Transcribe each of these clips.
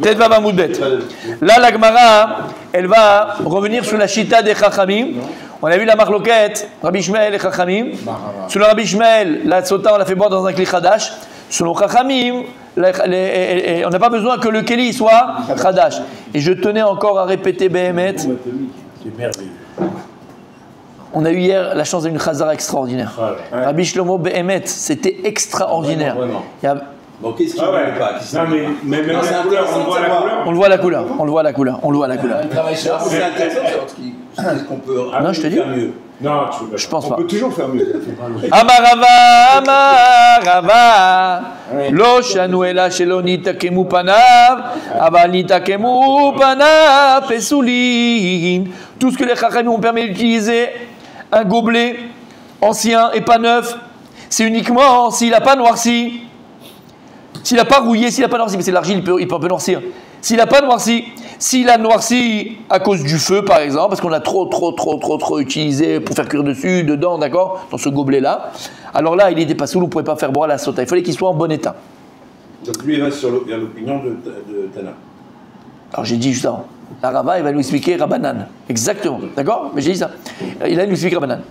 Peut-être va Moudbet. Là, la Gemara, elle va revenir sur la Shita des Chachamim. On a vu la marloquette, Rabbi Ishmael et Chachamim. Selon Rabbi Ishmael, la Sota, on l'a fait boire dans un Kli Khadash. Selon Chachamim, on n'a pas besoin que le Keli soit Khadash. Et je tenais encore à répéter Behemet. C'est merveilleux. On a eu hier la chance d'une Chazara extraordinaire. Rabbi Shlomo Behemet, c'était extraordinaire. Bon, qu'est-ce qu'il ne voit pas? Non, mais même on voit la couleur. On le voit la couleur. C'est intéressant, ce qu'on peut non, je te dis. mieux. Non, tu peux je pense pas. On peut toujours faire mieux. Amarava, lo shanu ela shelo nitakemu panav, aval nitakemu panav pesulin. Tout ce que les chachamim ont permis d'utiliser, un gobelet ancien et pas neuf, c'est uniquement s'il n'a pas noirci. S'il n'a pas rouillé, s'il n'a pas noirci, mais c'est l'argile, il peut un peu noircir. S'il n'a pas noirci, s'il a noirci à cause du feu, par exemple, parce qu'on a trop utilisé pour faire cuire dessus, dedans, d'accord, dans ce gobelet-là, alors là, il n'était pas saoul, on ne pouvait pas faire boire la sota. Il fallait qu'il soit en bon état. Donc lui, il va vers l'opinion de Tana. Alors j'ai dit juste avant, la Rava, il va nous expliquer Rabbanan. Exactement, d'accord? Mais j'ai dit ça. Il va nous expliquer Rabbanan.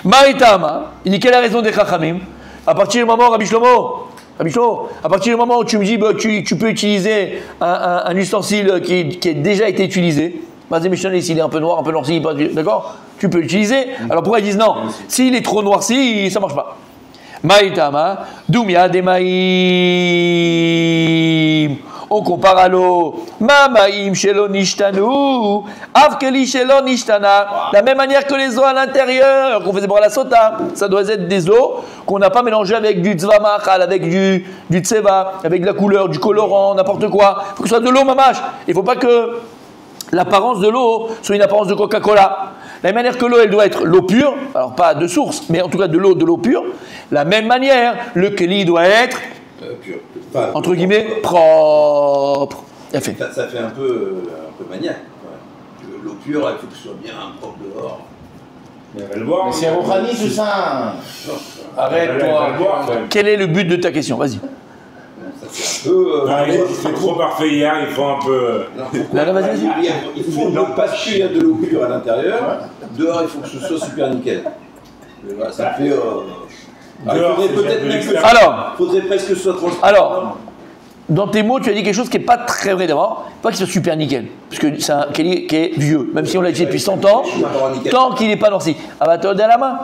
Maïtama, il dit quelle est la raison des Chachamim? À partir du moment, Rabbi Shlomo, à partir du moment où tu me dis bah, tu peux utiliser un ustensile qui a déjà été utilisé, vas-y Michel, s'il est un peu noir, un peu noirci, d'accord, tu peux l'utiliser. Alors pourquoi ils disent non? S'il est trop noirci, ça ne marche pas. Maïtama, Doumia Demaïm. On compare à l'eau. Mamaïm shelo nishtanu, avkeli shelo nishtana. La même manière que les eaux à l'intérieur qu'on faisait boire la sota, ça doit être des eaux qu'on n'a pas mélangées avec du tzvamachal, avec du tseva, avec de la couleur, du colorant, n'importe quoi. Il faut que ce soit de l'eau mamache. Il ne faut pas que l'apparence de l'eau soit une apparence de Coca-Cola. La même manière que l'eau, elle doit être l'eau pure, alors pas de source, mais en tout cas de l'eau pure. La même manière, le keli doit être Pur. Enfin, entre guillemets propre. Ça fait. Ça fait un peu maniaque. Ouais. L'eau pure, il faut que ce soit bien propre dehors. Mais c'est Rouhani tout ça. Arrête-toi. Quel est le but de ta question? Vas-y. C'est un peu. C'est trop parfait hier, il faut un peu. Vas-y. Il faut parce qu'il y a de l'eau pure à l'intérieur. Dehors, il faut que ce soit super nickel. Voilà, ça fait. Alors, faudrait presque que ce soit transparent. Alors, dans tes mots, tu as dit quelque chose qui n'est pas très vrai d'abord. Pas qu'il soit super nickel, parce que c'est un keli qui est vieux, même si on l'a utilisé depuis 100 ans, tant qu'il n'est pas noirci. Ah bah, t'as à la main.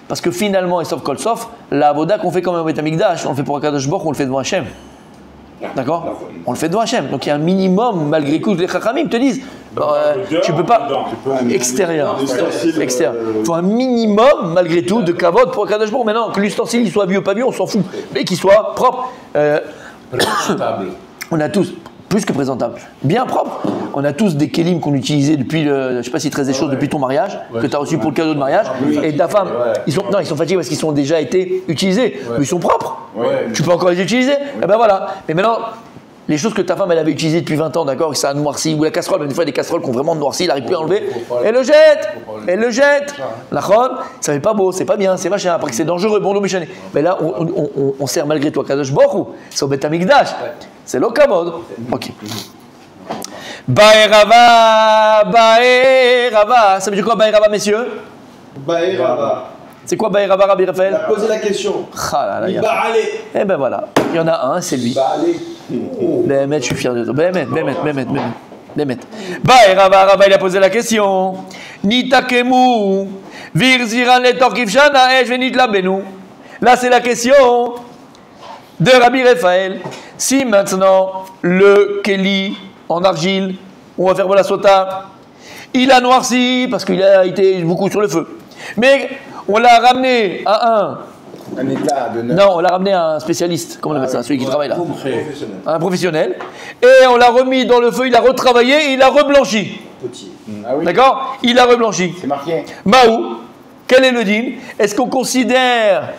Parce que finalement, et sauf Kolsov, la avoda qu'on fait comme un Betamikdash, on le fait pour Akadosh Baruch, on le fait devant Hachem. D'accord? On le fait devant Hachem. Donc il y a un minimum, malgré tout, les Chachamim te disent tu peux pas. Extérieur. Il faut un minimum, malgré tout, de kavod pour Akadosh Baruch. Maintenant, que l'ustensile soit vieux ou pas vieux, on s'en fout. Mais qu'il soit propre. Présentable. On a tous, plus que présentable, bien propre. On a tous des kelim qu'on utilisait depuis je ne sais pas si très des choses depuis ton mariage, que tu as reçu pour le cadeau de mariage. Et ta femme, ils sont fatigués parce qu'ils ont déjà été utilisés. Mais ils sont propres. Tu peux encore les utiliser. Et ben voilà. Mais maintenant, les choses que ta femme elle avait utilisées depuis 20 ans, d'accord, ça a noirci, ou la casserole, même des fois des casseroles qui ont vraiment noirci, il n'arrive plus à enlever. Elle le jette. La chône, ça fait pas beau, c'est pas bien, c'est machin, après que c'est dangereux, bon, méchané. Mais là, on sert malgré toi Kadosh Baruch, c'est au Bet Hamikdash. C'est l'Okamod. Ok. Baerava. Ça veut dire quoi Baerava, messieurs? Baerava. C'est quoi Baerava, Rabbi Raphaël? Il a posé la question. Eh ben voilà, il y en a un, c'est lui. Bémet, je suis fier de toi. Bémet. Baerava, il a posé la question. Nitakemu, virziran letorkivshana, venit la benou. Là, c'est la question de Rabbi Raphaël. Si maintenant le Keli en argile, on va faire la sota, il a noirci parce qu'il a été beaucoup sur le feu. Mais on l'a ramené à un état de neuf. Non, on l'a ramené à un spécialiste, comment on appelle ça, celui qui travaille là. Un professionnel. Et on l'a remis dans le feu, il a retravaillé et il a reblanchi. Petit. Ah oui. D'accord? Il a reblanchi. C'est marqué. Maou, quel est le din? Est-ce qu'on considère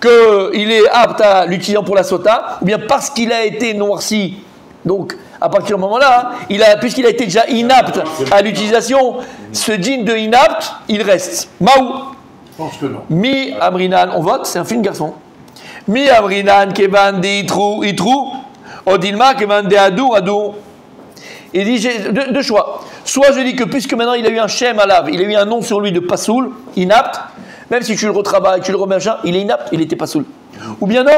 qu'il est apte à l'utiliser pour la sota, ou bien parce qu'il a été noirci? Donc, à partir du moment-là, puisqu'il a été déjà inapte à l'utilisation, ce djinn de inapte, il reste. Maou. Je pense que non. Mi Amrinan, on vote, c'est un film garçon. Mi Amrinan, Kevan, Itrou, Odilma Keman de Adou. Il dit j'ai deux choix. Soit je dis que puisque maintenant il a eu un Shem Alav, il a eu un nom sur lui de Pasoul, inapte, même si tu le retravailles, tu le remets machin, il est inapte, il était Pasoul. Ou bien non,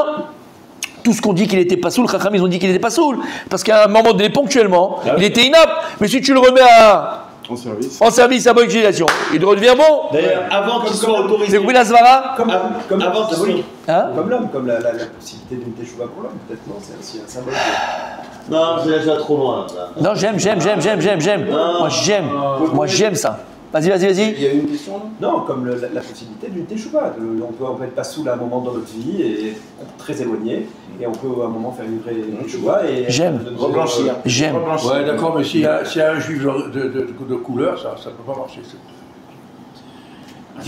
tout ce qu'on dit qu'il était Pasoul, Chacham ils ont dit qu'il était Pasoul, parce qu'à un moment donné, ponctuellement, il était inapte, mais si tu le remets en service à bonne utilisation, il redevient bon. D'ailleurs, avant qu'il soit autorisé. C'est compris la Svara? Comme avant qu'il soit. Hein? Comme l'homme, comme la possibilité d'une teshuva pour l'homme, peut-être non, c'est aussi un symbole. Non, c'est déjà trop loin. Non, j'aime. Moi, j'aime ça. Vas-y. Il y a une question là? Non, comme la possibilité d'une teshuva. On peut être pas sous à un moment dans notre vie et très éloigné, et on peut à un moment faire une vraie teshuva et. J'aime. Reblanchir. J'aime. Ouais, d'accord, mais s'il y a un juif de couleur, ça ne peut pas marcher.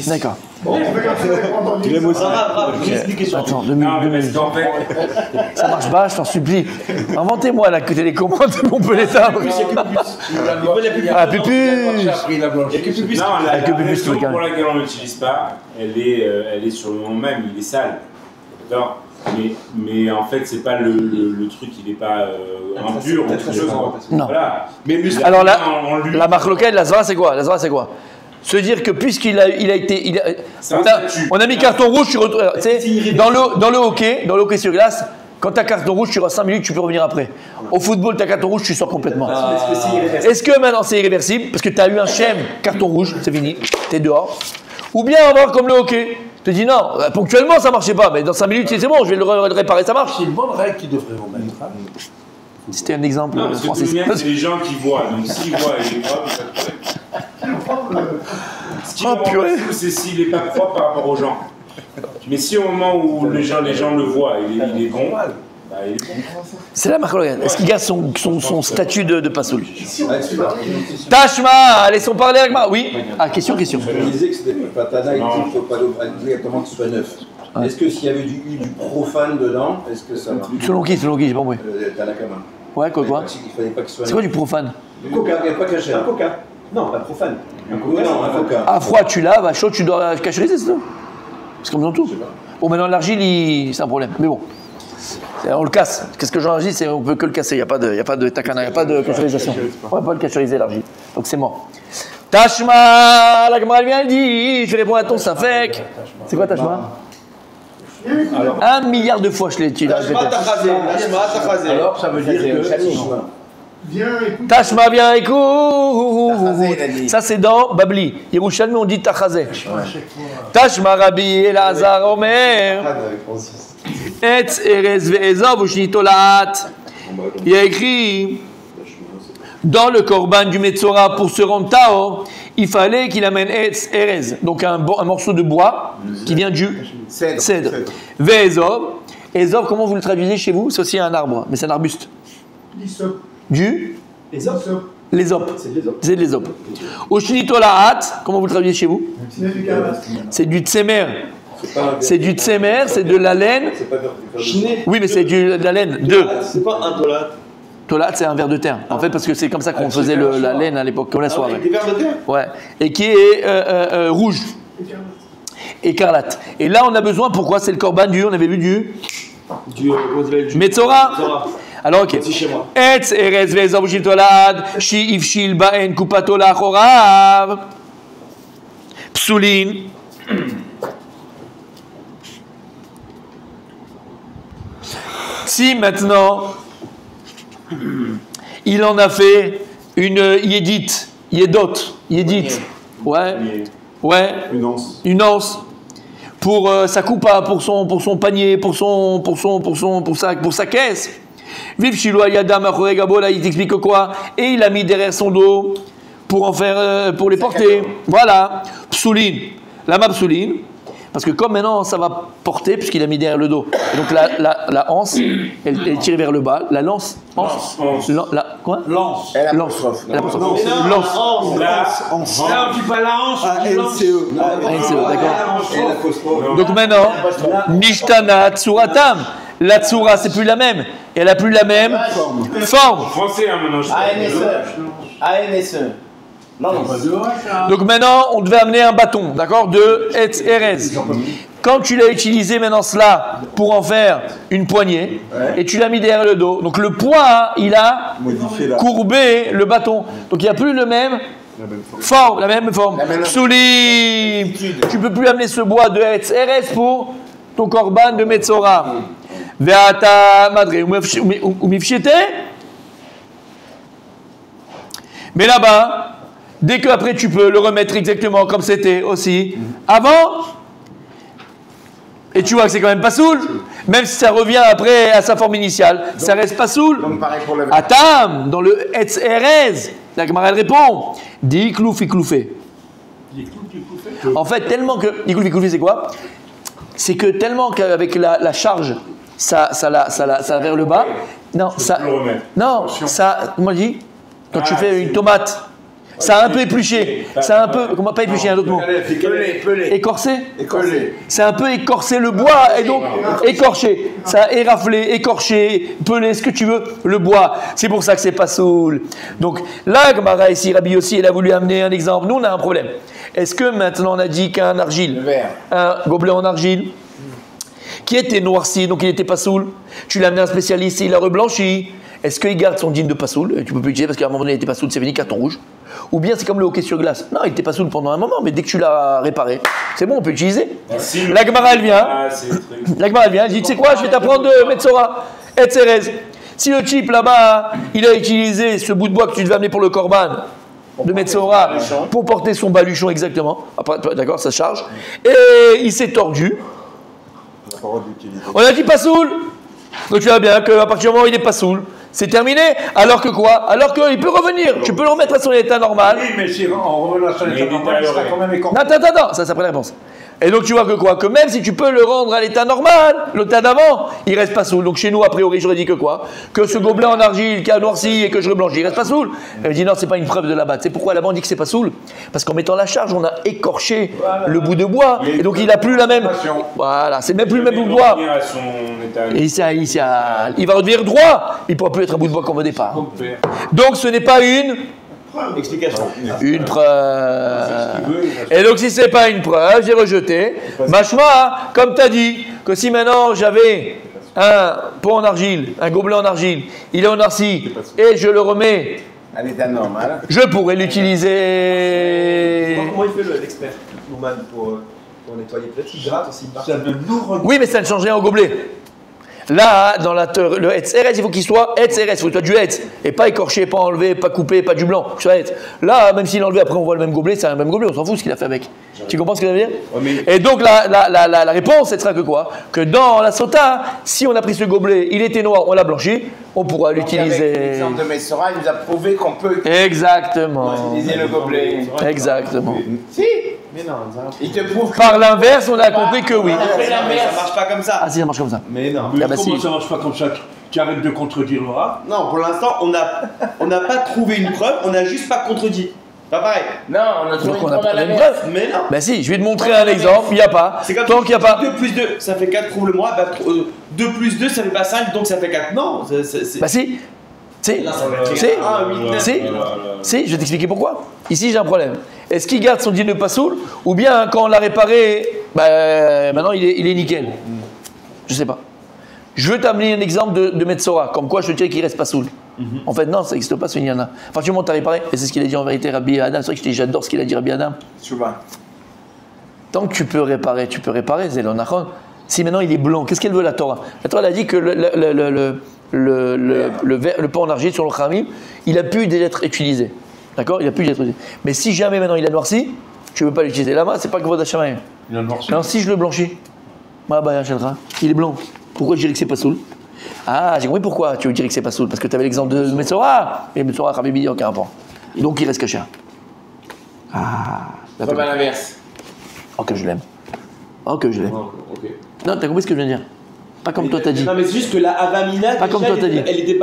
D'accord. Tu les mots ça. Attends, 2 Non, mais minutes. parce qu'en fait, Ça marche pas, je t'en supplie. Inventez-moi la télécommande, on peut l'éteindre. Ah, Pupus. non, la Avec le bébé, raison c'est le pour laquelle on ne l'utilise pas, elle est sur le nom même, il est sale. D'accord, mais en fait, c'est pas le truc, il n'est pas impur ou quelque chose. Non. Voilà. Mais Alors la marque locale, la Zvara, c'est quoi? La Zvara, c'est quoi? Se dire que puisqu'il a été. On a mis carton rouge, tu sais, dans le hockey sur glace, quand tu as carton rouge, tu restes 5 minutes, tu peux revenir après. Au football, tu as carton rouge, tu sors complètement. Est-ce que maintenant c'est irréversible? Parce que tu as eu un schème, carton rouge, c'est fini, tu es dehors. Ou bien avoir comme le hockey. Tu te dis non, ponctuellement ça marchait pas, mais dans 5 minutes c'est bon, je vais le réparer, ça marche. c'est une bonne règle qu'ils devraient remettre. C'était un exemple Non, parce que français. tout le bien, c'est les gens qui voient. Donc s'ils voient et il est propre, ça peut être. Ce qui me purée. rend fou, c'est s'il n'est pas propre par rapport aux gens. Mais si au moment où les gens le voient, il est bon, bah, il est bon. C'est la marque locale. Est-ce qu'il garde son statut de Pasoul? Ouais, c'est pas. Tashma, laissons parler avec moi. Oui. Ah, question. Je disais que c'était pas Tana, il dit qu'il ne faut pas obligatoirement que ce soit neuf. Ouais. Est-ce que s'il y avait du profane dedans, est-ce que ça marche? Selon qui, j'ai pas compris. Tanakama. Ouais, quoi? Il fallait pas qu'il soit C'est quoi du profane? Du coca, il n'y a pas caché. Un coca. Non, pas profane. Oui, non, un coca. À froid, tu laves, à chaud, tu dois cacheriser, c'est tout. C'est comme dans tout. Bon, maintenant, l'argile, c'est un problème. Mais bon, on le casse. Qu'est-ce que l'argile, c'est on peut que le casser. Il n'y a pas de takana, il n'y a pas de cacherisation. On ne peut pas le cacheriser, l'argile. Donc, c'est mort. Tashma, la camarade vient, elle dit, je vais répondre à ton safek. C'est quoi Tashma? 1 milliard de fois, je l'ai dit. Alors, ça veut dire que. Tashma, viens, écoute. Ça, c'est dans Babli. Yerushalmi, on dit Tachazé. Tashma, Rabbi Elazar, Omer. Etz, Erez, Ve'ezov, Ushnitolat. Il y a écrit dans le Korban du Metzora pour se rendre Tao, il fallait qu'il amène Etz, Erez, donc un morceau de bois qui vient du cèdre. Ve'ezov. Ezov, comment vous le traduisez chez vous? C'est aussi un arbre, mais c'est un arbuste. Du L'Ésope. C'est de l'Ésope. Ushnitolat, comment vous le traduisez chez vous? C'est du tsemer. C'est du tsemer, c'est de la laine. Oui, mais c'est de la laine. C'est pas un tolat. Tolat, c'est un ver de terre. En fait, parce que c'est comme ça qu'on faisait la laine à l'époque, comme la soie. Des vers de terre. Ouais. Et qui est rouge. Écarlate. Et là, on a besoin, pourquoi? C'est le korban on avait vu du Metzora. Alors, ok. Etz erez ve'ezov shitolad, shi ifshil ba'en kupatola chorav. Psoulin. Si maintenant, il en a fait une yédite, ouais, une anse, pour sa coupa, pour son panier, pour sa caisse. Vive Shiloh Yadam Gabola, il t'explique quoi? Et il a mis derrière son dos pour en faire, pour les porter. Voilà, psoulin, lama psoulin. Parce que comme maintenant ça va porter, puisqu'il a mis derrière le dos. Et donc la anse, elle tire vers le bas. La lance. Quoi? Lance. Lance. Lance. Là, on dit pas la hanche, d'accord. Donc maintenant, Nishtana Tsuratam. La Tsura, c'est plus la même. Et elle a plus la même forme. Français, maintenant, je ANSE. Non. Donc maintenant, on devait amener un bâton, d'accord, de Etz Erez. quand tu l'as utilisé maintenant cela pour en faire une poignée, et tu l'as mis derrière le dos, donc le poids, il a courbé le bâton. Donc il n'y a plus le même forme, la même forme. Souli, tu peux plus amener ce bois de Hetz Eres pour ton korban de Metzora. Veata madre ou mifchete. Mais là-bas, dès que après tu peux le remettre exactement comme c'était aussi avant, et tu vois que c'est quand même pas soul, même si ça revient après à sa forme initiale, ça reste pas soul. Atam, dans le Hetz Erez, la Gemara elle répond, di klouf ikloufé. En fait, tellement que, di klouf ikloufé c'est quoi? C'est que tellement qu'avec la charge, ça vers le bas, non, moi je dis, quand tu fais une tomate, ça a un peu épluché, ça a un peu, comment pas épluché, un autre mot, écorcé, c'est un peu écorcé le bois, et donc écorché, ça a éraflé, écorché, pelé, ce que tu veux, le bois, c'est pour ça que c'est pas soul. Donc là, Gemara ici, Rabbi aussi, il a voulu amener un exemple, nous on a un problème. Est-ce que maintenant on a dit qu'un argile, un gobelet en argile, qui était noirci, donc il n'était pas soul, tu l'as amené à un spécialiste, il a reblanchi, est-ce qu'il garde son jean de pas soul? Tu peux plus l'utiliser parce qu'à un moment donné il n'était pas soul, c'est fini, carton rouge. Ou bien c'est comme le hockey sur glace. Non, il n'était pas soul pendant un moment, mais dès que tu l'as réparé, c'est bon, on peut l'utiliser. La Gemara elle vient, elle dit, tu sais quoi, je vais t'apprendre de Metzora, et Thérèse. Si le type là-bas, il a utilisé ce bout de bois que tu devais amener pour le korban, de Metzora, pour porter son baluchon exactement, d'accord, ça charge, et il s'est tordu, on a dit pas soul. Donc tu vois bien qu'à partir du moment où il n'est pas soul, c'est terminé. Alors que quoi? Alors qu'il peut revenir. Tu peux le remettre à son état normal. Oui, mais si en revenant à son état normal, il sera quand même écorché. Non, ça c'est après la réponse. Et donc tu vois que quoi? Que même si tu peux le rendre à l'état normal, l'état d'avant, il reste pas soul. Donc chez nous, a priori, j'aurais dit que quoi? Que ce gobelet en argile qui a noirci et que je reblanchis, il reste pas soul. Elle me dit non, c'est pas une preuve de la batte. C'est pourquoi là-bas on dit que c'est pas soul? Parce qu'en mettant la charge, on a écorché le bout de bois. Et donc il a plus la même. Voilà, c'est même plus le même bout de bois. Et il va redevenir droit. Il pourra plus être un bout de bois comme au départ. Donc ce n'est pas une explication. Une preuve. Et donc si c'est pas une preuve, j'ai rejeté. Machma, comme tu as dit, que si maintenant j'avais un pot en argile, un gobelet en argile, il est en narcis, et je le remets à l'état normal, je pourrais l'utiliser. Comment il fait l'expert, Nouman, pour nettoyer? Peut-être qu'il gratte aussi. Oui, mais ça ne change rien au gobelet. Là, dans le Hetz Eres, il faut qu'il soit Hetz Eres, il faut qu'il soit du Hetz, et pas écorché, pas enlevé, pas coupé, pas du blanc, que soit Hetz. Là, même s'il est enlevé, après on voit le même gobelet, c'est un même gobelet, on s'en fout ce qu'il a fait avec. Tu comprends ce que ça veut dire? Et donc la réponse, ce sera que quoi? Que dans la sota, si on a pris ce gobelet, il était noir, on l'a blanchi, on pourra l'utiliser. L'exemple de Metzora, il nous a prouvé qu'on peut utiliser le gobelet. Exactement. Si. Mais non, il te prouve que... Par l'inverse, on a compris que oui. Ça marche pas comme ça. Ah si, ça marche comme ça. Mais non. Mais comment ça marche pas comme ça? Tu arrêtes de contredire Laura? Non, pour l'instant, on n'a pas trouvé une preuve, on n'a juste pas contredit. Pas pareil. Non, on a trouvé une preuve. Mais non. Ben si, je vais te montrer un exemple, il n'y a pas. C'est comme tant qu'il n'y a pas. 2 plus 2, ça fait 4, prouve-le-moi. Bah, 2 plus 2, ça fait pas 5, donc ça fait 4. Non, Bah si. Si, je vais t'expliquer pourquoi. Ici, j'ai un problème. Est-ce qu'il garde son jean de passoul ou bien quand on l'a réparé, maintenant il est nickel? Je sais pas. Je veux t'amener un exemple de Metzora, comme quoi je te dirais qu'il reste passoul. En fait, non, ça n'existe pas ce Inyana. À partir du moment où tu as réparé, et c'est ce qu'il a dit en vérité Rabbi Adam, c'est vrai que j'adore ce qu'il a dit Rabbi Adam. Tant que tu peux réparer, Zélonachon. Si maintenant il est blanc, qu'est-ce qu'elle veut la Torah? La Torah elle a dit que le pot en argile sur le Khamim, il a pu déjà être utilisé. D'accord? Il a pu déjà être utilisé. Mais si jamais maintenant il a noirci, tu ne veux pas l'utiliser. Là-bas, c'est pas que votre Hashamayim. Il a noirci. Alors si je le blanchis, il est blanc. Pourquoi je dirais que c'est pas soul? Ah, j'ai compris pourquoi tu veux dire que c'est pas soul. Parce que tu avais l'exemple de Metzora. Et Metzora, Khamim, il n'y a aucun rapport. Donc il reste caché. Ah, pas mal l'inverse. Oh, que je l'aime. Non, t'as compris ce que je viens de dire? Pas comme toi t'as dit. Non, mais c'est juste que la Avamina, pas comme toi t'as dit. Elle était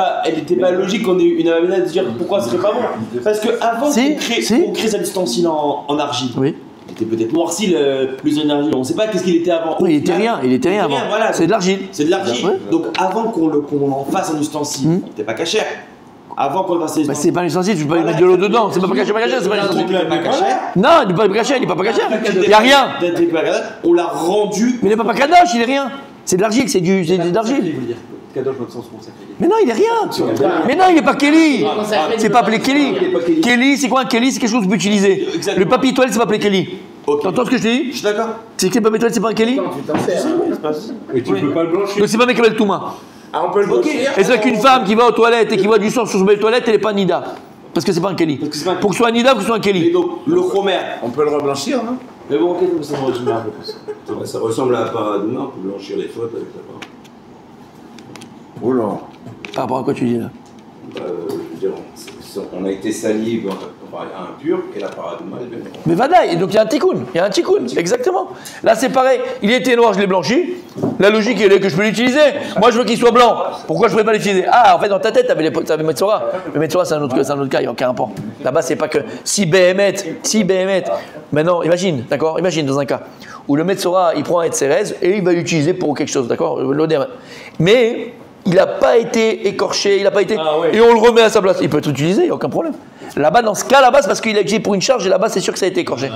pas logique qu'on ait une Avamina de dire pourquoi ce serait pas bon. Parce que avant qu'on crée cet ustensile en argile, oui. Il était peut-être noirci l'usine d'argile. On ne sait pas qu'est-ce qu'il était avant. Oui, il était rien avant. Voilà, c'est de l'argile. C'est de l'argile. Donc avant qu'on en fasse un ustensile, il n'était pas cachère. Avant qu'on fasse les Bah, c'est pas un ustensile, tu peux pas mettre de l'eau dedans. C'est pas caché, c'est pas un ustensile. Non, il n'est pas caché, il n'est pas caché. Il n'y a rien. On l'a rendu. Mais il n'est pas kadosh, il est rien. C'est de l'argile, c'est de l'argile. Kadosh dans le sens consacré. Mais non, il est rien. Mais non, il n'est pas Kelly. C'est pas appelé Kelly. Kelly, c'est quoi un Kelly? C'est quelque chose que tu peux utiliser. Le papier toilette, c'est pas appelé Kelly. T'entends ce que je te dis? Je suis d'accord. C'est que le papier toilette, c'est pas un Kelly? Et tu peux pas le blanchir. Donc c'est pas Mekabel Touma. Ah, on peut le bloquer. Et c'est qu'une femme qui va aux toilettes et qui voit du sang sur son belle toilette, elle n'est pas Nida. Parce que c'est pas un Kelly. Pour que ce soit un Nida, pour que ce soit un Kelly. Et donc, le Homer. On peut le reblanchir, non? Mais bon, ok, ça me résume un peu plus. Ça ressemble à un paradigme, on peut blanchir les fautes avec la part. Oh là. Par rapport à quoi tu dis là? Je veux dire, on a été sali comparé à un pur, et la paradigme est bien. Mais vadaï, donc il y a un tikkun, exactement. Là c'est pareil, il était noir, je l'ai blanchi. La logique elle est que je peux l'utiliser. Moi je veux qu'il soit blanc. Pourquoi je ne pourrais pas l'utiliser? Ah, en fait dans ta tête, tu avais Metzora. Le Metzora c'est un autre cas, il n'y a aucun rapport. Là-bas c'est pas que si Behemet. Maintenant, imagine dans un cas où le Metzora il prend un Etzerez et il va l'utiliser pour quelque chose, d'accord? Mais il n'a pas été écorché, il n'a pas été. Et on le remet à sa place. Il peut être utilisé, il n'y a aucun problème. Là-bas, dans ce cas, là-bas, c'est parce qu'il a utilisé pour une charge et là-bas, c'est sûr que ça a été écorché.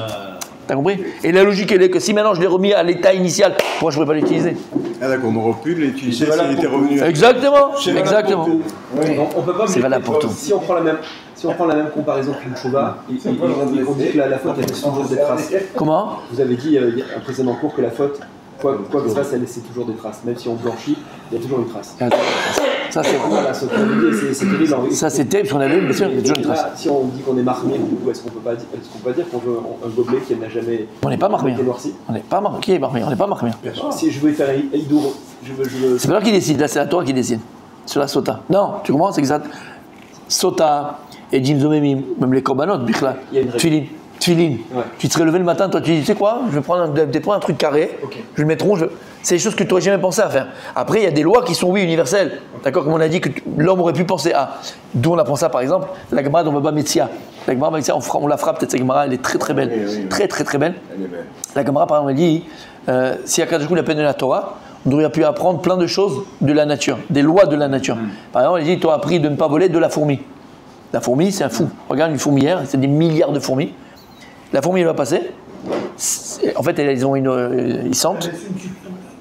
T'as compris? Et la logique, elle est que si maintenant je l'ai remis à l'état initial, pourquoi je ne pourrais pas l'utiliser? Ah d'accord, on aurait pu l'utiliser s'il était revenu. Exactement. On peut pas. C'est valable pour tout. Si on prend la même comparaison qu'une chouva, on dit que la faute, elle laisse toujours des traces. Comment? Vous avez dit il y a un précédent cours que la faute, quoi que se fasse, elle laisse toujours des traces. Même si on blanchit, il y a toujours une trace. Ça c'est vrai. Voilà, c'est terrible. Ça c'est terrible, parce qu'on a vu, bien sûr, il y a toujours une trace. Si on dit qu'on est marmé, est-ce qu'on peut pas dire qu'on veut un gobelet qui n'a jamais. On n'est pas marmé. Noirci. On n'est pas marmé. Qui est marmé? On n'est pas marmé. Si je veux faire Eidour, c'est pas toi qui décide, là c'est la Torah qui décide. Sur la sota. Non, tu comprends? C'est exact. Sota et Jim Zomemim, même les korbanot, Bichla, Tfilin. Ouais. Tu te serais levé le matin, toi tu dis, tu sais quoi, je vais prendre un truc carré, je vais le mettre rond, c'est des choses que tu n'aurais jamais pensé à faire. Après, il y a des lois qui sont, oui, universelles. D'accord, comme on a dit que l'homme aurait pu penser à. D'où on apprend ça, par exemple, la Gemara dans Baba Metzia. La Gemara Metzia, on la frappe, peut-être cette Gemara, elle est très très belle. Très très très belle. Elle est belle. La Gemara, par exemple, elle dit, si Akadosh Hu l'a peine de la Torah, on aurait pu apprendre plein de choses de la nature, des lois de la nature. Par exemple, elle dit, tu as appris de ne pas voler de la fourmi. La fourmi, c'est un fou. Regarde une fourmilière, c'est des milliards de fourmis. La fourmi, elle va passer. En fait, ils sentent.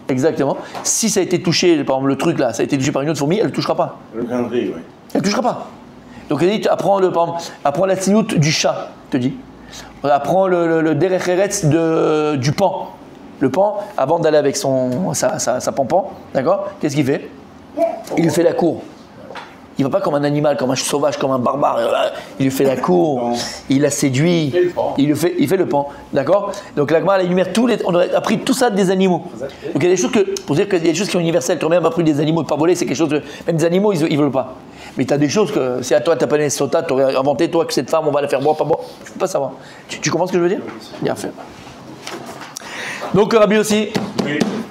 Exactement. Si ça a été touché, par exemple, le truc là, ça a été touché par une autre fourmi, elle ne touchera pas. Le grain de riz, oui. Elle ne touchera pas. Donc, elle dit, apprends la tsinout du chat, te dit. Apprends le derech eretz du pan. Le pan, avant d'aller avec sa pampan, d'accord? Qu'est-ce qu'il fait? Il lui fait la cour. Il ne va pas comme un animal, comme un sauvage, comme un barbare. Il lui fait la cour, il la séduit, il fait le pan, d'accord? Donc la Gemara énumère on aurait appris tout ça des animaux. Donc il y a des choses pour dire qu'il y a des choses qui sont universelles. Tu aurais même appris des animaux de pas voler, c'est quelque chose même des animaux ils ne veulent pas. Mais tu as des choses que si à toi tu n'as pas les sotas, tu aurais inventé toi que cette femme on va la faire boire, pas boire. Je ne peux pas savoir. Tu comprends ce que je veux dire? Bien fait. Donc Rabbi aussi,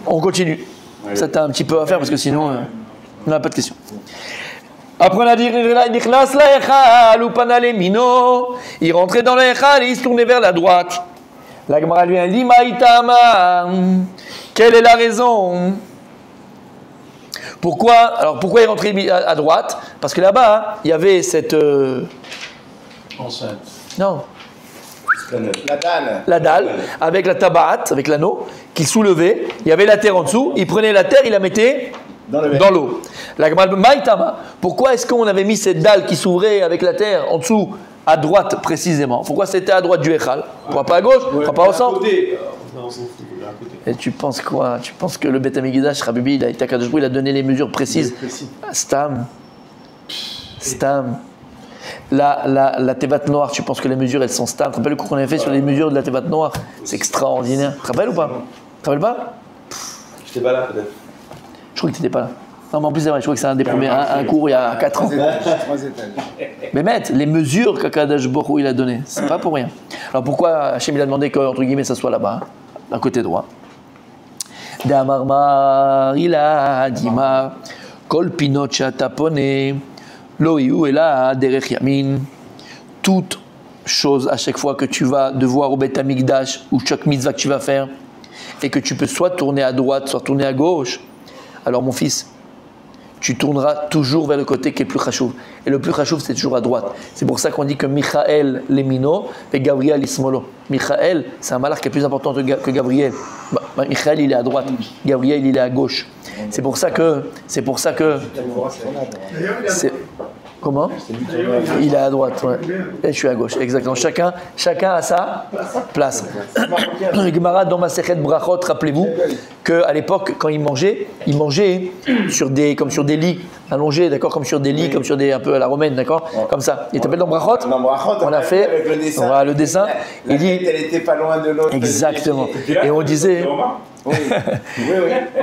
on continue. Ça t'as un petit peu à faire parce que sinon on n'a pas de questions. Après on a dit il rentrait dans l'Echal et il se tournait vers la droite. La Gemara lui a dit Maïtama, quelle est la raison? Pourquoi il rentrait à droite? Parce que là-bas, il y avait cette enceinte. Non. La dalle. Avec la tabaat, avec l'anneau, qu'il soulevait. Il y avait la terre en dessous. Il prenait la terre, il la mettait dans l'eau. La Gemara Maïtama, pourquoi est-ce qu'on avait mis cette dalle qui s'ouvrait avec la terre en dessous, à droite précisément? Pourquoi c'était à droite du Echal? Pourquoi pas à gauche? Pourquoi pas au centre? Et tu penses quoi? Tu penses que le Beth Amikdash, Rabbi, il a donné les mesures précises? Stam. La Tevat noire, tu penses que les mesures elles sont stam? Tu te rappelles le cours qu'on avait fait sur les mesures de la Tevat noire? C'est extraordinaire. Tu te rappelles ou pas? Tu te rappelles pas? J'étais pas là peut-être. Je crois que tu n'étais pas là. Non, mais en plus, c'est vrai, je crois que c'est un des premiers un cours il y a 4 ans. 3 étages. Mais maître, les mesures qu'Akadosh Baruch Hu il a données, c'est pas pour rien. Alors pourquoi Hachem il a demandé que, entre guillemets, ça soit là-bas, à côté droit? D'amarmar, il a dima, kol pinot shatapone, lo iu ela derech yamin. Toute chose, à chaque fois que tu vas devoir au Beth Amikdash, ou chaque mitzvah que tu vas faire, et que tu peux soit tourner à droite, soit tourner à gauche, alors mon fils, tu tourneras toujours vers le côté qui est le plus chachouv. Et le plus chachouv, c'est toujours à droite. C'est pour ça qu'on dit que Michael Lemino et Gabriel Ismolo. Michael, c'est un malach qui est plus important que Gabriel. Michael, il est à droite. Gabriel, il est à gauche. C'est pour ça que. Comment? Il est à droite, ouais. Et je suis à gauche, exactement. Chacun a sa place. Gemara dans Masechet Brachot, rappelez-vous qu'à l'époque, quand il mangeait comme sur des lits allongés, d'accord, comme sur des lits, comme sur des un peu à la romaine, d'accord, comme ça. Il t'appelle dans Brachot. On a fait le dessin. Il dit. Elle était pas loin de l'autre. Exactement. Et on disait.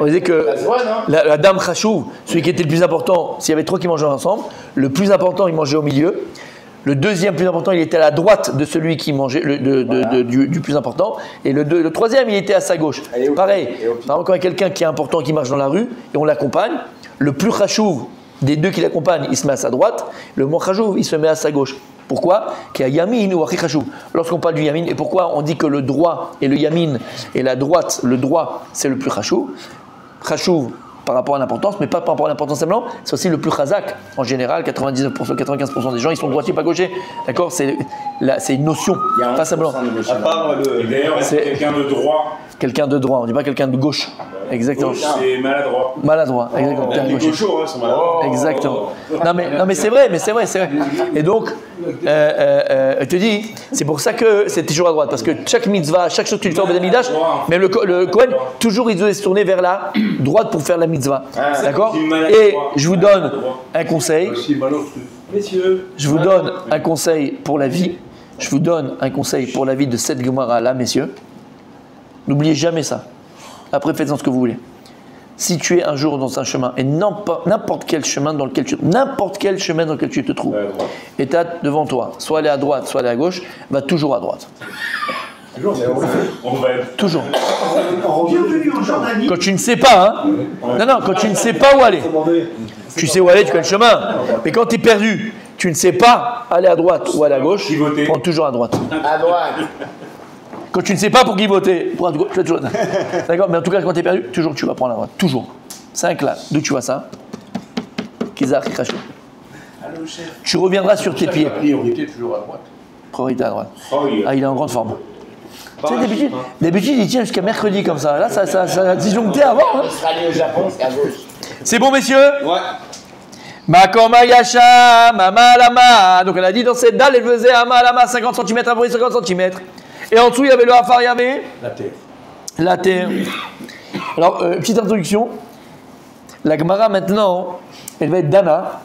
On disait que la dame Khashouv, celui qui était le plus important, s'il y avait trois qui mangeaient ensemble, le plus important, il mangeait au milieu. Le deuxième plus important, il était à la droite de celui qui mangeait du plus important. Et le troisième, il était à sa gauche. Pareil, par exemple, quand il y a quelqu'un qui est important qui marche dans la rue et on l'accompagne, le plus Khashouv des deux qui l'accompagnent, il se met à sa droite. Le moins Khashouv, il se met à sa gauche. Pourquoi? Qu'il y a yamin ou akhi khashouv. Lorsqu'on parle du yamin, et pourquoi on dit que le droit et le yamin et la droite, le droit c'est le plus khashouv. Khashouv par rapport à l'importance, mais pas par rapport à l'importance simplement, c'est aussi le plus chazak. En général, 99%, 95% des gens, ils sont droitiers, pas gauchers. D'accord? C'est une notion, pas simplement. Et d'ailleurs, c'est quelqu'un de droit. Quelqu'un de droit, on ne dit pas quelqu'un de gauche. Exactement. Gauche, c'est maladroit. Maladroit, exactement. Les gauchos, sont maladroits. Exactement. Non mais c'est vrai. Et donc, je te dis, c'est pour ça que c'est toujours à droite, parce que chaque mitzvah, chaque chose que tu fais au Beth Amikdash, même le Kohen, toujours il doit se tourner vers la droite pour faire la mitzvah. D'accord? Et je vous donne un conseil. Messieurs. Je vous donne un conseil pour la vie. Je vous donne un conseil pour la vie de cette Gemara là, messieurs. N'oubliez jamais ça. Après, faites-en ce que vous voulez. Si tu es un jour dans un chemin, et n'importe quel chemin dans lequel tu te trouves, et tu as devant toi, soit aller à droite, soit aller à gauche, va toujours à droite. Toujours. Quand tu ne sais pas, hein. Quand tu ne sais pas où aller. Tu sais où aller, tu connais le chemin. Mais quand tu es perdu, tu ne sais pas aller à droite ou aller à gauche, prends toujours à droite. À droite. Quand tu ne sais pas pour qui voter, prends à droite. D'accord? Mais en tout cas, quand tu es perdu, toujours tu vas prendre à droite. Toujours. C'est un clap. D'où tu vois ça? Kizar Kikachou. Tu reviendras sur tes pieds. Priorité toujours à droite. Priorité à droite. Ah, il est en grande forme. Tu sais, d'habitude, il tient jusqu'à mercredi comme ça. Là, ça a disjoncté avant. Hein. Australie au Japon, c'est à gauche. C'est bon, messieurs? Ouais. Makoma Yasha, Mama Lama. Donc, elle a dit dans cette dalle, elle faisait Ama Lama 50 cm après 50 cm. Et en dessous, il y avait le Hafar, il y avait la terre. Alors, petite introduction. La Gemara, maintenant, elle va être Dana.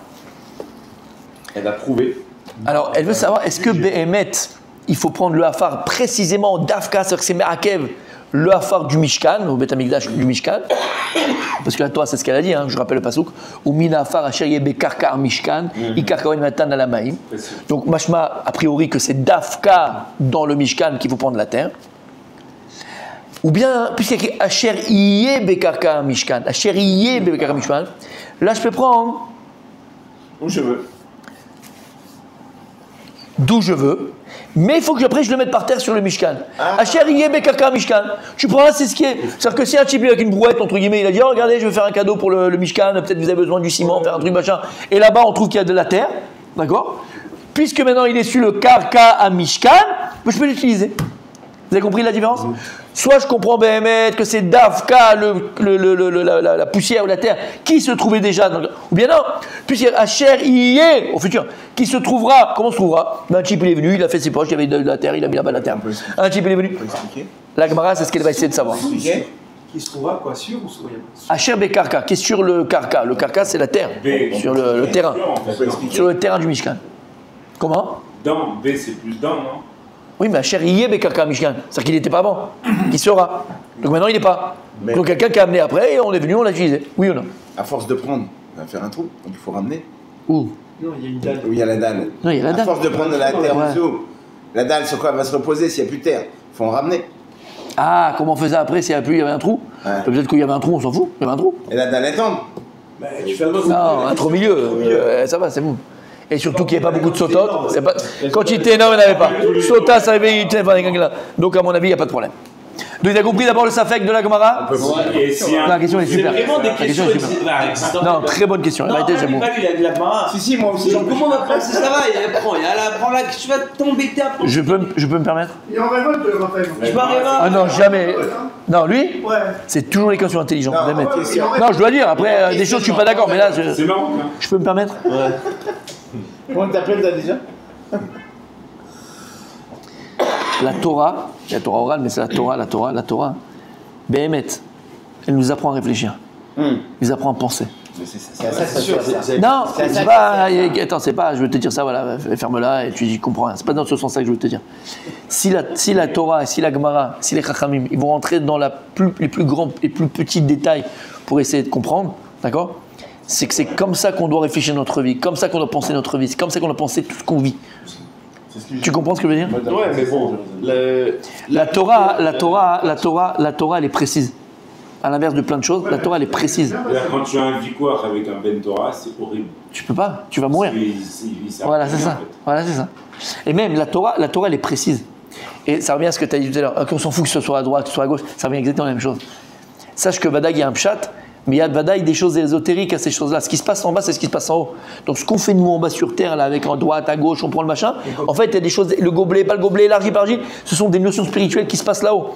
Elle va prouver. Alors, elle veut savoir, est-ce que Behemet, il faut prendre le Hafar précisément d'Afka, c'est-à-dire que c'est Merakev, le Hafar du Mishkan, au Beth Amikdash du Mishkan. Parce que là, toi, c'est ce qu'elle a dit, hein, je rappelle le pasouk. Ou Mina Hafar Asher Yebe Karka Mishkan, Ikarkawen Matan Alamaim. Donc, machma, a priori, que c'est d'Afka dans le Mishkan qu'il faut prendre la terre. Ou bien, puisqu'il y a écrit Asher Yebe Karka Mishkan, Asher Yebe Karka Mishkan, là, je peux prendre. Où je veux. D'où je veux, mais il faut que après je le mette par terre sur le Mishkan. Asher Yebe Karka Mishkan. Tu prends là, c'est ce qui est. C'est-à-dire que si un type avec une brouette, entre guillemets, il a dit oh, regardez, je vais faire un cadeau pour le Mishkan, peut-être vous avez besoin du ciment, faire un truc machin. Et là-bas, on trouve qu'il y a de la terre, d'accord? Puisque maintenant il est sur le Karka à Mishkan, je peux l'utiliser. Vous avez compris la différence? Soit je comprends Behemet que c'est Davka, la poussière ou la terre, qui se trouvait déjà dans le... Ou bien non, puisqu'il y a Asher Iye, au futur, qui se trouvera, comment se trouvera? Un type il est venu, il a fait ses poches, il y avait de la terre, il a mis là-bas de la terre. Un type il est venu. La Gemara, c'est ce qu'elle va essayer de savoir. Qui se trouvera quoi, sur ou sur? Asher Bekarka, qui est sur le Karka. Le Karka, c'est la terre, sur le terrain. Sur le terrain du Mishkan. Comment? Dans, B c'est plus dans, non? Oui, mais Asher Yeh Bekarka Mishkan, c'est-à-dire qu'il n'était pas avant, qui sera. Donc maintenant il n'est pas. Mais donc quelqu'un qui a amené après et on est venu, on l'a utilisé. Oui ou non? à force de prendre, on va faire un trou, donc il faut ramener. Où? Non, il y a une dalle. Où il y a la dalle. Non, il y a la dalle. À force de prendre de la terre Ouais. dessous, la dalle sur quoi elle va se reposer s'il n'y a plus de terre? Il faut en ramener. Ah, comment on faisait après s'il n'y avait plus, il y avait un trou? Ouais. Peut-être qu'il y avait un trou, on s'en fout, il y avait un trou. Et la dalle est tombe. Bah, tu fais un autre. Non, un trou au milieu, ça va, c'est bon. Et surtout qu'il n'y avait pas beaucoup de sototes. Quand il était énorme, il n'y en avait pas. Sota, ça avait, il était pas. Donc à mon avis, il n'y a pas de problème. Donc, tu as compris d'abord le Safek de la Gemara? La question est super. C'est vraiment des questions. Non, très bonne question. Non, la Gemara. Si, moi aussi. Comment on va passer ça va? Prends là, tu vas t'embêter après. Je peux me permettre? Il est en révolte, le Raphaël. Je vais arriver. Ah non, jamais. Non, lui, c'est toujours les questions intelligentes. Non, je dois dire, après, des choses, je suis pas d'accord, mais là, C'est marrant. je peux me permettre? Comment t'appelles ça déjà? La Torah orale, mais c'est la Torah, Béhémet, elle nous apprend à réfléchir. Elle nous apprend à penser. C'est sûr. Non, c'est pas. Attends, c'est pas. Je veux te dire ça, voilà, ferme-la et tu dis, comprends rien. C'est pas dans ce sens-là que je veux te dire. Si la Torah, si la Gemara, si les Chachamim, ils vont rentrer dans les plus grands et plus petits détails pour essayer de comprendre, d'accord? C'est que c'est comme ça qu'on doit réfléchir notre vie, comme ça qu'on doit penser notre vie, c'est comme ça qu'on doit penser tout ce qu'on vit. Tu comprends ce que je veux dire? Ouais, mais bon. La Torah, elle est précise. À l'inverse de plein de choses, la Torah, elle est précise. Quand tu as un victoire avec un Ben Torah, c'est horrible. Tu peux pas, tu vas mourir. Voilà, c'est ça. Voilà, c'est ça. Et même la Torah, elle est précise. Et ça revient à ce que tu as dit tout à l'heure. On s'en fout que ce soit à droite, que ce soit à gauche, ça revient exactement la même chose. Sache que Vadag, il y a un pshat, mais il y a Vadag des choses ésotériques à ces choses-là. Ce qui se passe en bas, c'est ce qui se passe en haut. Donc ce qu'on fait nous en bas sur terre, là, avec en droite, à gauche, on prend le machin, en fait, il y a des choses, le gobelet, pas le gobelet, élargi par argile, ce sont des notions spirituelles qui se passent là-haut.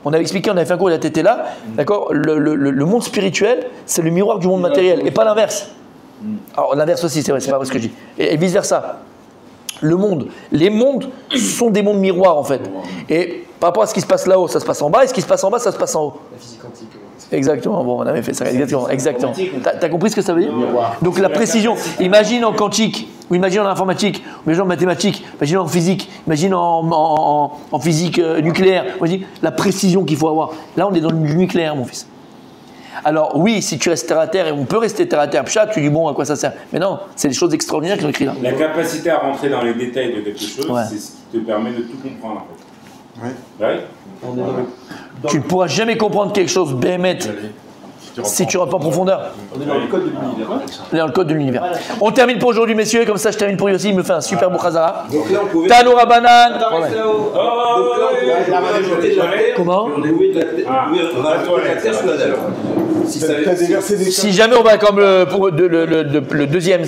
On avait expliqué, on avait fait un cours, il a été là, d'accord, le monde spirituel, c'est le miroir du monde matériel, et pas l'inverse. Alors l'inverse aussi, c'est vrai, c'est pas vrai ce que je dis. Et vice-versa. Les mondes sont des mondes miroirs en fait. Et par rapport à ce qui se passe là-haut, ça se passe en bas, et ce qui se passe en bas, ça se passe en haut. La physique quantique. Exactement, bon, on avait fait ça, exactement. T'as compris ce que ça veut dire? Donc la précision, imagine en quantique, ou imagine en informatique, ou imagine en mathématiques, imagine en physique, imagine en physique nucléaire, imagine la précision qu'il faut avoir. Là, on est dans le nucléaire, mon fils. Alors oui, si tu restes terre à terre, et on peut rester terre à terre, pchat, tu dis bon, à quoi ça sert? Mais non, c'est des choses extraordinaires qui sont écrites là. La capacité à rentrer dans les détails de quelque chose, c'est ce qui te permet de tout comprendre en fait. Ouais. Tu ne pourras jamais comprendre quelque chose, Béhémet, si tu rentres pas en profondeur. On est dans le code de l'univers. On est dans le code de l'univers. On termine pour aujourd'hui, messieurs, comme ça je termine pour lui aussi, il me fait un super beau khazara. Donc là, on pouvait. Tanoura banane. Comment? Si jamais on va comme le deuxième.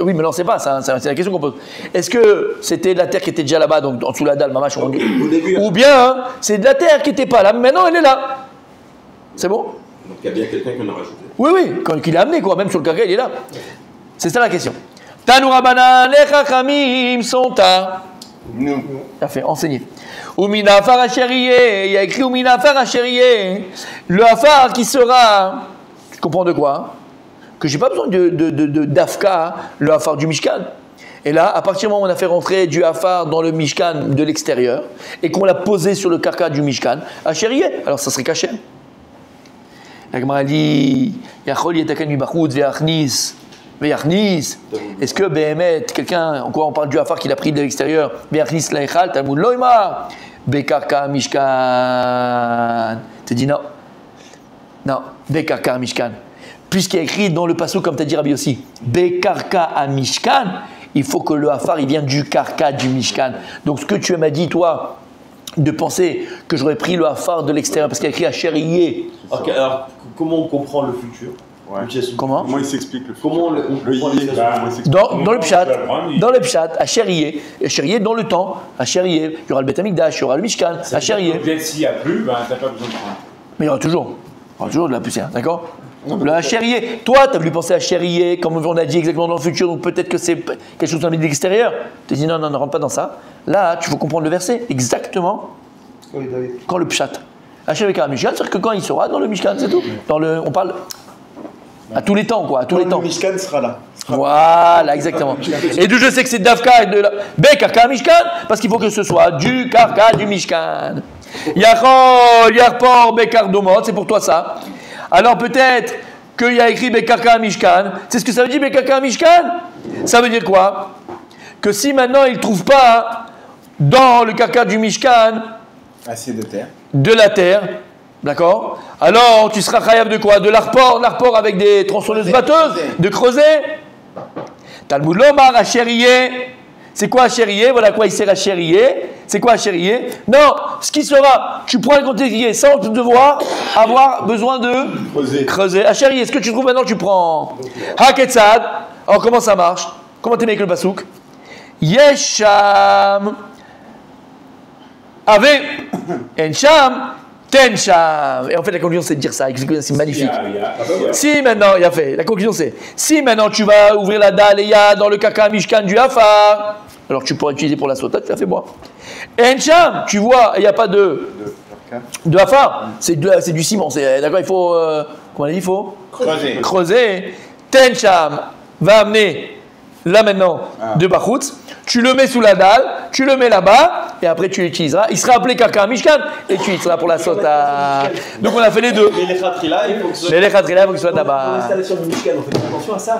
Oui, mais non, c'est pas ça, c'est la question qu'on pose. Est-ce que c'était de la terre qui était déjà là-bas, donc en dessous la dalle, mamache, ou bien c'est de la terre qui n'était pas là, mais maintenant elle est là? C'est bon? Donc il y a bien quelqu'un qui en a rajouté. Oui, quand il l'a amené, quoi, même sur le carré, il est là. C'est ça la question. Tanoura banane, les chachamim sont à. Nous. Ça fait enseigner. Oumina afar achérié, il y a écrit Oumina afar achérié. Le afar qui sera. Tu comprends de quoi? Que j'ai pas besoin d'afka, le afar du Mishkan. Et là, à partir du moment où on a fait rentrer du afar dans le Mishkan de l'extérieur et qu'on l'a posé sur le karka du Mishkan, achérié, alors ça serait caché. La Gemara dit Yachol yetaken mibachut ve'achnis. Est-ce que Béhémet, quelqu'un, en quoi on parle du afar qu'il a pris de l'extérieur, ve'achnis laïchal, Talmud loïma, bekarka Mishkan. Tu dis non. Non, bekarka Mishkan. Puisqu'il y a écrit dans le passouk, comme tu as dit Rabbi aussi, bekarka à Mishkan, il faut que le afar il vienne du karka du Mishkan. Donc ce que tu m'as dit, toi, de penser que j'aurais pris le afar de l'extérieur, parce qu'il y a écrit achérié. Okay, alors, comment on comprend le futur? Comment? Comment il s'explique le futur? Comment on comprend les dans le pshat, achérié, achérié dans le temps, achérié, il y aura le Beth Amikdash, il y aura le Mishkan, achérié. Peut-être s'il n'y a plus, ben, t'as pas besoin de prendre. Mais il y aura toujours de la poussière, d'accord? Le achérié, toi, tu as voulu penser à achérié, comme on a dit exactement dans le futur, donc peut-être que c'est quelque chose de l'extérieur. Tu te dis non, ne rentre pas dans ça. Là, tu faut comprendre le verset exactement quand le pshat. Achérié avec Mishkan, c'est-à-dire que quand il sera dans le Mishkan, c'est tout. On parle à tous les temps, quoi, à tous les temps. Le Mishkan sera là. Voilà, exactement. Et d'où je sais que c'est Davka et de la Bekarka Mishkan, parce qu'il faut que ce soit du Karka du Mishkan. Yachol, Yarpor, Bekar Domot, c'est pour toi ça. Alors peut-être qu'il y a écrit Bekarka Mishkan. C'est ce que ça veut dire Bekarka Mishkan? Ça veut dire quoi? Que si maintenant il ne trouve pas dans le Karka du Mishkan assez de terre, de la terre, d'accord? Alors tu seras chayav de quoi? De l'arpor avec des tronçonneuses batteuses, de creuser. Talmud lomar achérié C'est quoi Hachérié? Voilà quoi il sert Hachérié. C'est quoi Hachérié? Non, ce qui sera, tu pourras le compter sans devoir avoir besoin de creuser. Hachérié, ce que tu trouves maintenant, tu prends. Haketsad. Alors comment ça marche? Comment t'aimes avec le pasouk? Yesham. Ave. Ensham. Tensham. Et en fait, la conclusion, c'est de dire ça. C'est magnifique. Si maintenant, il a fait. La conclusion, c'est si maintenant tu vas ouvrir la dalle et il y a dans le caca mishkan du Hafa, alors tu pourras utiliser pour la sota, tu l'as fait boire. Ensham, tu vois, il n'y a pas de Hafa, c'est du ciment. D'accord, il faut. Comment on a dit? Il faut creuser. Tensham va amener là maintenant de Bachoutz. Tu le mets sous la dalle, tu le mets là-bas, et après tu l'utiliseras. Il sera appelé Kaka Mishkan, et tu utiliseras pour la sota. Donc on a fait les deux. Mais les khatrila, il faut que ce soit. Les khatrila, il faut que ce soit là-bas. Pour l'installation du Mishkan, on fait attention à ça.